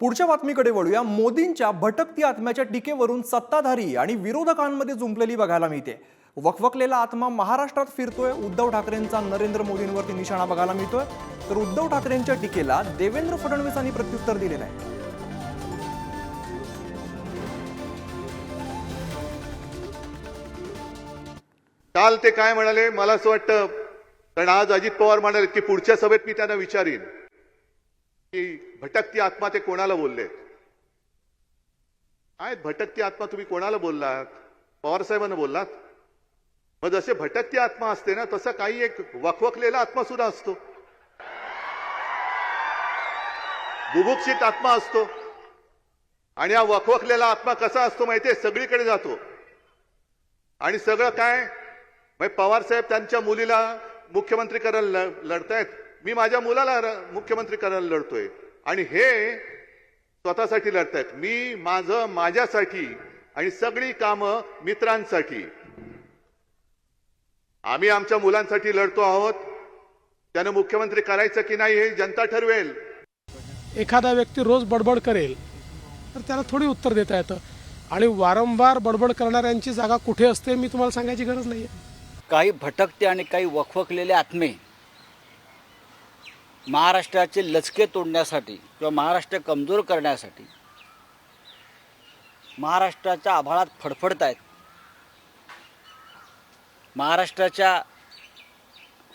पुढच्या बातमीकडे वळूया। मोदींच्या भटकती आत्म्याच्या टीकेवरून सत्ताधारी आणि विरोधकांमध्ये जुंपलेली बघायला मिळते। वकवकलेला आत्मा महाराष्ट्रात फिरतोय। उद्धव ठाकरेंचा नरेंद्र मोदींवरती निशाणा बघायला मिळतोय, तर उद्धव ठाकरेंच्या टीकेला देवेंद्र फडणवीसांनी प्रत्युत्तर दिलेलं आहे। काल ते काय म्हणाले मला असं वाटतं, कारण आज अजित पवार म्हणाले की पुढच्या सभेत मी त्यांना विचारीन की भटकती आत्मा ते कोणाला बोलले। काय भटकती आत्मा तुम्ही कोणाला बोललात? पवार साहेबांना बोललात? मग जसे भटकती आत्मा असते ना, तसं काही एक वकवकलेला आत्मा सुद्धा असतो, बुभुक्षित आत्मा असतो। आणि हा वकवकलेला आत्मा कसा असतो माहितीये? सगळीकडे जातो आणि सगळं काय पवार साहेब त्यांच्या मुलीला मुख्यमंत्री करायला लढतायत, मी माझ्या मुलाला मुख्यमंत्री करायला लढतोय, आणि हे स्वतःसाठी लढतायत, मी माझ्यासाठी आणि सगळी कामं मित्रांसाठी। आम्ही आमच्या मुलांसाठी लढतो आहोत, त्यानं मुख्यमंत्री करायचं की नाही हे जनता ठरवेल। एखादा व्यक्ती रोज बडबड करेल तर त्याला थोडी उत्तर देता येतं, आणि वारंवार बडबड करणाऱ्यांची जागा कुठे असते मी तुम्हाला सांगायची गरज नाहीये। काही भटकते आणि काही वखवकलेले आत्मे महाराष्ट्राचे लचके तोडण्यासाठी किंवा महाराष्ट्र कमजोर करण्यासाठी महाराष्ट्राच्या आभाळात फडफडत आहेत। महाराष्ट्राच्या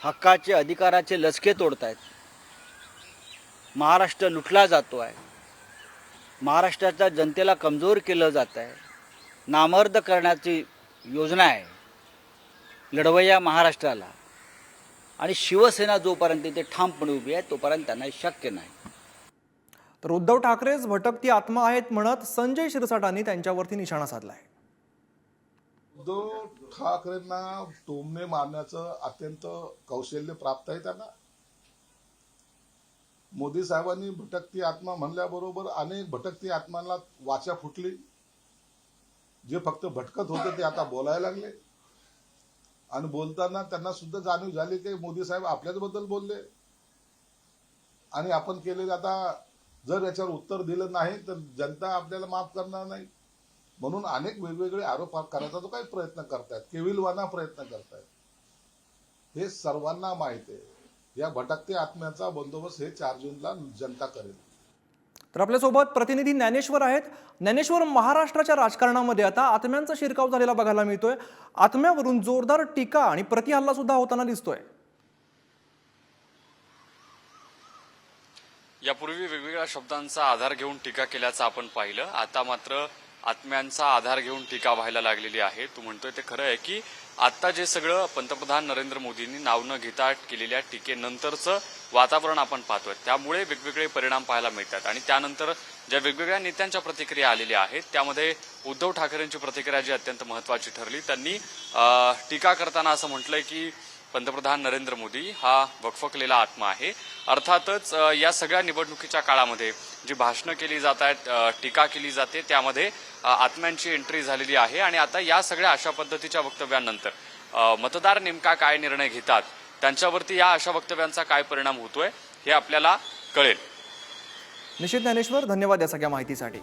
हक्काचे अधिकाराचे लचके तोडत आहेत। महाराष्ट्र लुटला जातो आहे, महाराष्ट्राच्या जनतेला कमजोर केलं जात आहे, नामर्द करण्याची योजना आहे लढवय्या महाराष्ट्राला। आणि शिवसेना जोपर्यंत ते ठामपणे उभी आहे तोपर्यंत त्यांना शक्य नाही। तर उद्धव ठाकरेच भटकती आत्मा आहेत म्हणत संजय शिरसाटांनी त्यांच्यावरती निशाणा साधलाय। उद्धव ठाकरेंना टोमणे मारण्याचं अत्यंत कौशल्य प्राप्त आहे त्यांना। मोदी साहेबांनी भटकती आत्मा म्हणल्याबरोबर अनेक भटकती आत्मांना वाचा फुटली। जे फक्त भटकत होते ते आता बोलायला लागले, आणि बोलताना त्यांना सुद्धा जाणीव झाली की मोदी साहेब आपल्याच बद्दल बोलले आणि आपण केलेले, आता जर याच्यावर उत्तर दिलं नाही तर जनता आपल्याला माफ करणार नाही, म्हणून अनेक वेगवेगळे आरोप करायचा तो काही प्रयत्न करतायत, केविलवाना प्रयत्न करतायत। हे सर्वांना माहिती आहे, या भटकते आत्म्याचा बंदोबस्त हे 4 जूनला जनता करेल। तर आपल्यासोबत प्रतिनिधी ज्ञानेश्वर आहेत। ज्ञानेश्वर, महाराष्ट्राच्या राजकारणामध्ये आता आत्म्यांचा शिरकाव झालेला बघायला मिळतोय। आत्म्यावरून जोरदार टीका आणि प्रतिहल्ला सुद्धा होताना दिसतोय। यापूर्वी वेगवेगळ्या शब्दांचा आधार घेऊन टीका केल्याचं आपण पाहिलं, आता मात्र आत्म्यांचा आधार घेऊन टीका व्हायला लागलेली आहे। तू म्हणतोय ते खरं आहे की आता जे सगळं पंतप्रधान नरेंद्र मोदींनी नाव न घेता केलेल्या टीकेनंतरचं वातावरण आपण पाहतोय, त्यामुळे वेगवेगळे परिणाम पाहायला मिळतात। आणि त्यानंतर ज्या वेगवेगळ्या नेत्यांच्या प्रतिक्रिया आलेल्या आहेत त्यामध्ये उद्धव ठाकरेंची प्रतिक्रिया जी अत्यंत महत्वाची ठरली। त्यांनी टीका करताना असं म्हटलंय की पंतप्रधान नरेंद्र मोदी हा वकवकलेला आत्मा आहे। अर्थातच या सगळ्या निवडणुकीच्या काळामध्ये जी भाषणं केली जात आहेत, टीका केली जाते, त्यामध्ये आत्म्यांची एंट्री झालेली आहे। आणि आता या सगळ्या अशा पद्धतीच्या वक्तव्यांनंतर मतदार नेमका काय निर्णय घेतात, त्यांच्यावरती या अशा वक्तव्यांचा काय परिणाम होतोय हे आपल्याला कळेल। निश्चित ज्ञानेश्वर, धन्यवाद या सगळ्या माहितीसाठी।